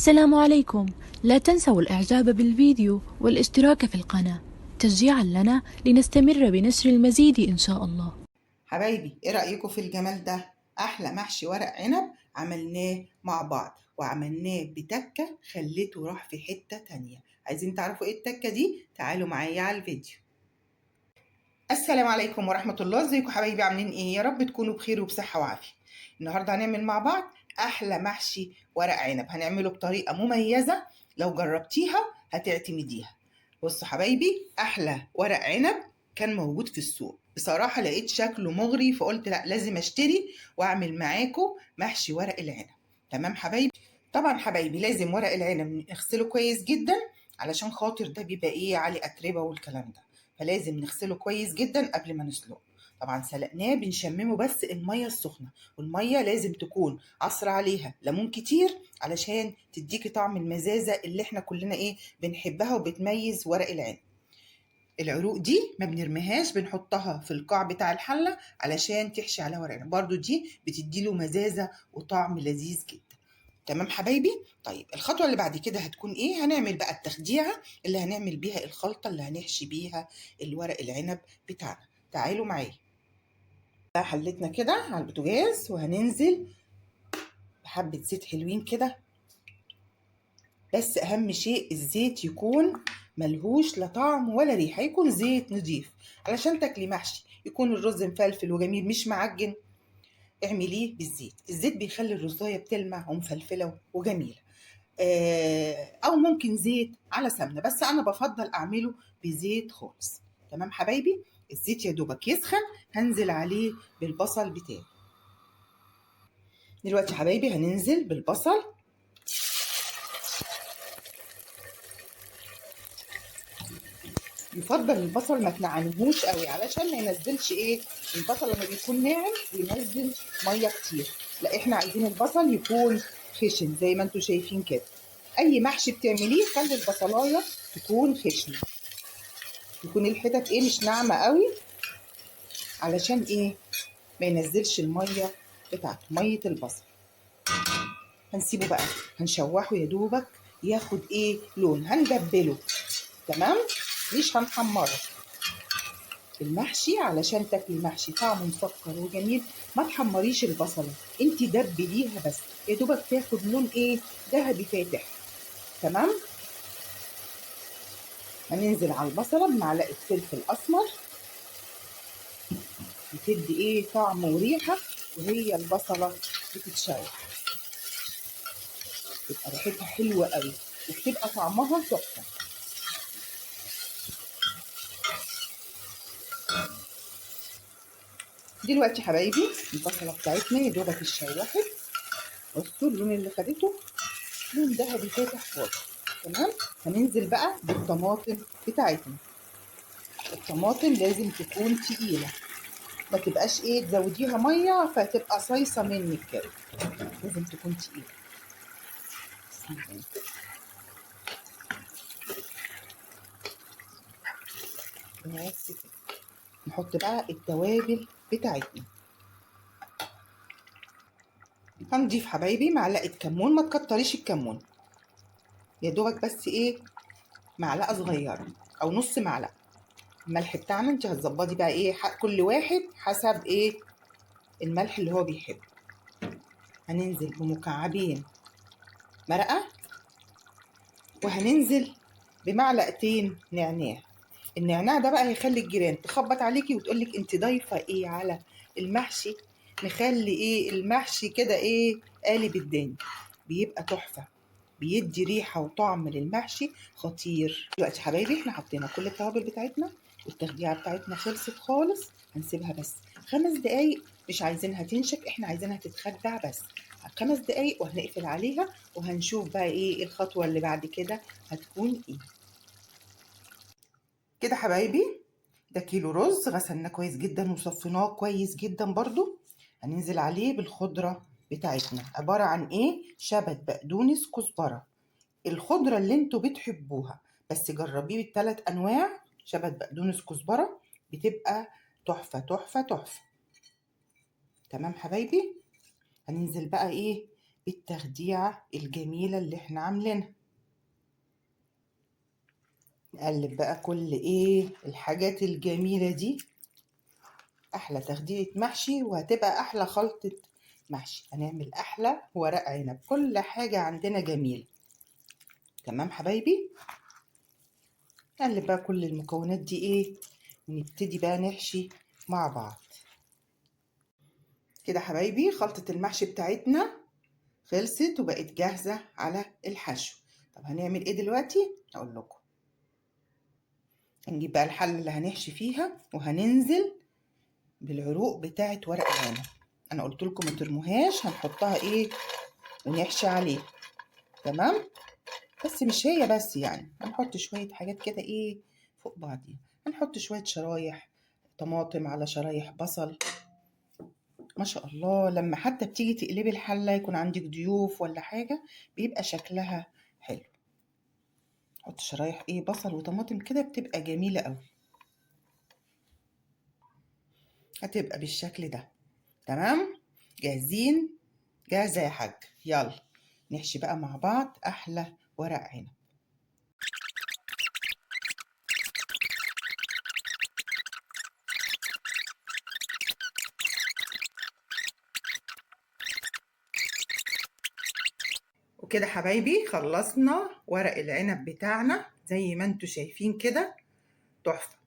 السلام عليكم. لا تنسوا الإعجاب بالفيديو والاشتراك في القناة تشجيعا لنا لنستمر بنشر المزيد إن شاء الله. حبايبي، ايه رأيكم في الجمال ده؟ احلى محشي ورق عنب عملناه مع بعض، وعملناه بتكة خليته راح في حتة تانية. عايزين تعرفوا ايه التكة دي؟ تعالوا معايا على الفيديو. السلام عليكم ورحمة الله. ازيكم حبايبي؟ عاملين ايه؟ يا رب تكونوا بخير وبصحة وعافية. النهاردة هنعمل مع بعض احلى محشي ورق عنب، هنعمله بطريقة مميزة. لو جربتيها هتعتمديها. بصوا حبايبي، احلى ورق عنب كان موجود في السوق. بصراحة لقيت شكله مغري، فقلت لا، لازم اشتري واعمل معاكم محشي ورق العنب. تمام حبايبي؟ طبعا حبايبي لازم ورق العنب نغسله كويس جدا، علشان خاطر ده بيبقى ايه، عليه اتربة والكلام ده، فلازم نغسله كويس جدا قبل ما نسلقه. طبعا سلقناه بنشممه بس المية السخنة، والمية لازم تكون عصر عليها ليمون كتير علشان تديكي طعم المزازة اللي احنا كلنا ايه بنحبها وبتميز ورق العنب. العروق دي ما بنرميهاش، بنحطها في القاع بتاع الحلة علشان تحشي عليها ورق عنب، برضو دي بتديله مزازة وطعم لذيذ جدا. تمام حبايبي؟ طيب الخطوة اللي بعد كده هتكون ايه؟ هنعمل بقى التخديعة اللي هنعمل بيها الخلطة اللي هنحشي بيها الورق العنب بتاعنا. تعالوا معايا. حلتنا كده على البوتاجاز، وهننزل بحبة زيت حلوين كده، بس اهم شيء الزيت يكون ملهوش لا طعم ولا ريحة، يكون زيت نضيف علشان تاكلي محشي، يكون الرز مفلفل وجميل مش معجن. اعمليه بالزيت، الزيت بيخلي الرزاية بتلمع ومفلفلة وجميلة. او ممكن زيت على سمنه، بس انا بفضل اعمله بزيت خالص. تمام حبايبي؟ الزيت يا دوبك يسخن، هنزل عليه بالبصل بتاعي. دلوقتي حبايبي هننزل بالبصل. يفضل البصل ما تنعنهوش قوي علشان ما ينزلش ايه، البصل لما بيكون ناعم بينزل ميه كتير، لا احنا عايزين البصل يكون خشن زي ما انتم شايفين كده. اي محشي بتعمليه خلي البصلايه تكون خشنه، تكون الحتت ايه مش ناعمه قوي، علشان ايه ما ينزلش الميه بتاعته، ميه البصل. هنسيبه بقى، هنشوحه يا دوبك ياخد ايه لون، هندبله. تمام؟ مش هنحمره. المحشي علشان تاكلي محشي طعمه مسكر وجميل ما تحمريش البصله، انت دبليها بس يا دوبك تاخد لون ايه، ذهبي فاتح. تمام؟ هننزل على البصله بمعلقه فلفل اسمر، بتدي ايه طعم وريحه وهي البصله بتتشوح، بتبقى ريحتها حلوه قوي وبتبقى طعمها تحفه. دلوقتي حبايبي البصله بتاعتنا يا دوبك اتشوحت، بصوا اللون اللي خدته، لون ذهبي فاتح خالص. تمام؟ هننزل بقى بالطماطم بتاعتنا. الطماطم لازم تكون تقيله، ما تبقاش ايه تزوديها ميه فتبقى صيصه منك كده، لازم تكون تقيله. بسم الله. بس كده نحط بقى التوابل بتاعتنا. هنضيف حبايبي معلقه كمون، ما تكتريش الكمون، يا دوبك بس ايه معلقه صغيره او نص معلقه. الملح بتاعنا انت هتظبطي بقى ايه، كل واحد حسب ايه الملح اللي هو بيحبه. هننزل بمكعبين مرقه، وهننزل بمعلقتين نعناع. النعناع ده بقى هيخلي الجيران تخبط عليكي وتقولك انت ضايفه ايه على المحشي، نخلي ايه المحشي كده ايه قالب الدنيا، بيبقى تحفه، بيدي ريحه وطعم للمحشي خطير. دلوقتي حبايبي احنا حطينا كل التوابل بتاعتنا والتخديعه بتاعتنا خلصت خالص، هنسيبها بس 5 دقايق، مش عايزينها تنشف، احنا عايزينها تتخدع بس 5 دقايق، وهنقفل عليها وهنشوف بقى ايه الخطوه اللي بعد كده هتكون ايه. كده حبايبي ده كيلو رز غسلناه كويس جدا وصفيناه كويس جدا برضو. هننزل عليه بالخضرة بتاعتنا، عبارة عن ايه، شبت بقدونس كزبرة، الخضرة اللي انتوا بتحبوها، بس جربيه ب3 انواع شبت بقدونس كزبرة، بتبقى تحفة تحفة تحفة. تمام حبايبي؟ هننزل بقى ايه بالتخديعة الجميلة اللي احنا عاملينها. نقلب بقى كل الحاجات الجميلة دي. احلى تخديعة محشي وهتبقى احلى خلطة محشي. هنعمل احلى ورق عنب، كل حاجة عندنا جميلة. تمام حبايبي. نقلب بقى كل المكونات دي ونبتدي بقى نحشي مع بعض كده حبايبي. خلطة المحشي بتاعتنا خلصت وبقت جاهزة على الحشو. طب هنعمل ايه دلوقتي؟ اقول لكم. هنجيب بقى الحلة اللي هنحشي فيها وهننزل بالعروق بتاعة ورق العنب. انا قلت لكم ما ترموهاش، هنحطها ونحشي عليه. تمام. بس مش هي بس، يعني هنحط شوية حاجات كده فوق بعضيها. هنحط شوية شرايح طماطم على شرايح بصل. ما شاء الله، لما حتى بتيجي تقلبي الحلة يكون عندك ضيوف ولا حاجة بيبقى شكلها حلو. حط شرايح بصل وطماطم كده بتبقى جميلة قوي. هتبقى بالشكل ده. تمام. جاهزين؟ جاهزة يا حاج. يلا نحشي بقى مع بعض أحلى ورق عنب. وكده حبايبي خلصنا ورق العنب بتاعنا زي ما انتوا شايفين كده، تحفة.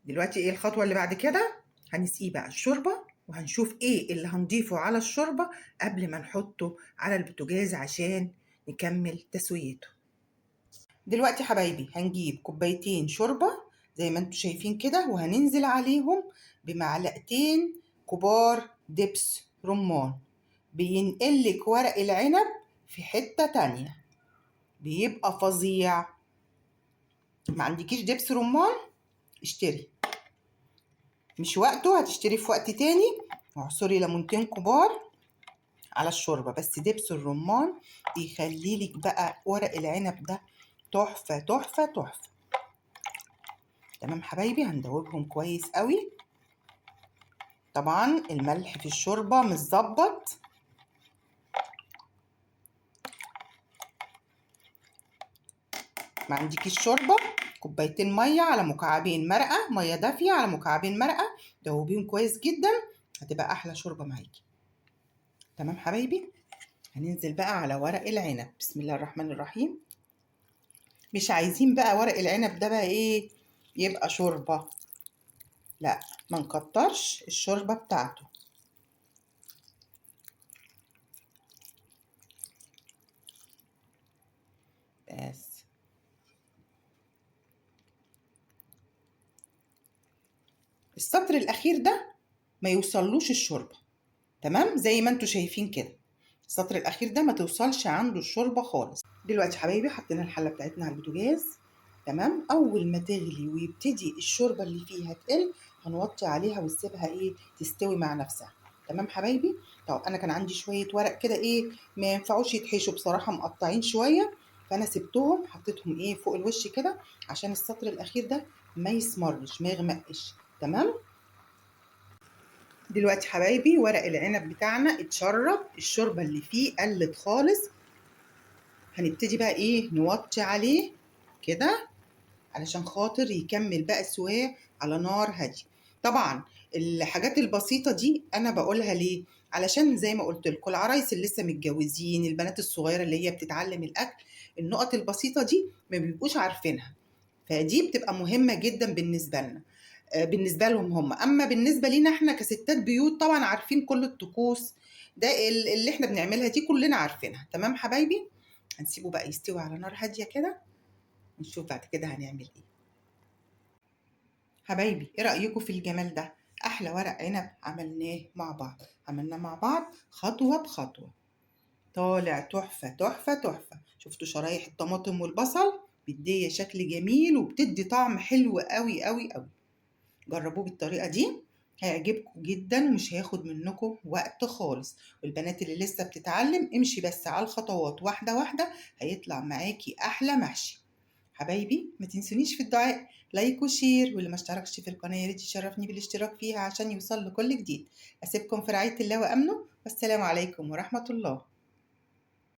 دلوقتي الخطوة اللي بعد كده؟ هنسقيه بقى الشوربة، وهنشوف اللي هنضيفه على الشوربة قبل ما نحطه على البوتاجاز عشان نكمل تسويته. دلوقتي حبايبي هنجيب كوبايتين شوربة زي ما انتوا شايفين كده، وهننزل عليهم بمعلقتين كبار دبس رمان. بينقلك ورق العنب في حتة تانية، بيبقى فظيع. ما عندكيش دبس رمان؟ اشتري، مش وقته، هتشتري في وقت تاني. واعصري ليمونتين كبار على الشوربة. بس دبس الرمان بيخليلك بقى ورق العنب ده تحفة تحفة تحفة. تمام حبايبي. هندوبهم كويس قوي. طبعا الملح في الشوربة متظبط. ما عندكيش شوربة، كوبايتين مية على مكعبين مرقة، مية دافية على مكعبين مرقة، دوبيهم كويس جدا، هتبقى أحلى شوربة معاكي. تمام حبايبي. هننزل بقى على ورق العنب. بسم الله الرحمن الرحيم. مش عايزين بقى ورق العنب ده بقى يبقى شوربة، لا، ما نكترش الشوربة بتاعته. بس السطر الأخير ده ما يوصلوش الشوربة. تمام، زي ما انتوا شايفين كده السطر الأخير ده ما توصلش عنده الشوربة خالص. دلوقتي حبايبي حطينا الحلة بتاعتنا على البوتاجاز. تمام. أول ما تغلي ويبتدي الشوربة اللي فيها تقل هنوطي عليها ونسيبها تستوي مع نفسها. تمام حبايبي. طب أنا كان عندي شوية ورق كده ما ينفعوش يتحشوا بصراحة، مقطعين شوية، فأنا سبتهم حطيتهم فوق الوش كده عشان السطر الأخير ده ما يسمرش ما يغمقش. تمام. دلوقتي حبايبي ورق العنب بتاعنا اتشرب، الشوربة اللي فيه قلت خالص. هنبتدي بقى نوطي عليه كده علشان خاطر يكمل بقى سواه على نار هادية. طبعا الحاجات البسيطة دي أنا بقولها ليه؟ علشان زي ما قلت لكم العرايس اللي لسه متجوزين، البنات الصغيرة اللي هي بتتعلم الأكل، النقط البسيطة دي ما بيبقوش عارفينها، فدي بتبقى مهمة جدا بالنسبة لنا، بالنسبة لهم هم. أما بالنسبة لينا احنا كستات بيوت طبعا عارفين كل الطقوس ده اللي احنا بنعملها دي كلنا عارفينها. تمام حبايبي. هنسيبه بقى يستوي على نار هادية كده ونشوف بعد كده هنعمل ايه. حبايبي ايه رأيكم في الجمال ده؟ احلى ورق عنب عملناه مع بعض، عملناه مع بعض خطوة بخطوة، طالع تحفة تحفة تحفة. شفتوا شرايح الطماطم والبصل بتدي شكل جميل وبتدي طعم حلو قوي قوي قوي. جربوه بالطريقة دي هيعجبكم جدا ومش هياخد منكم وقت خالص. والبنات اللي لسه بتتعلم امشي بس على الخطوات واحدة واحدة هيطلع معاكي أحلى محشي. حبايبي ما تنسونيش في الدعاء، لايك وشير، واللي ما اشتركش في القناة ياريت يشرفني بالاشتراك فيها عشان يوصل له كل جديد. أسيبكم في رعاية الله وأمنه، والسلام عليكم ورحمة الله.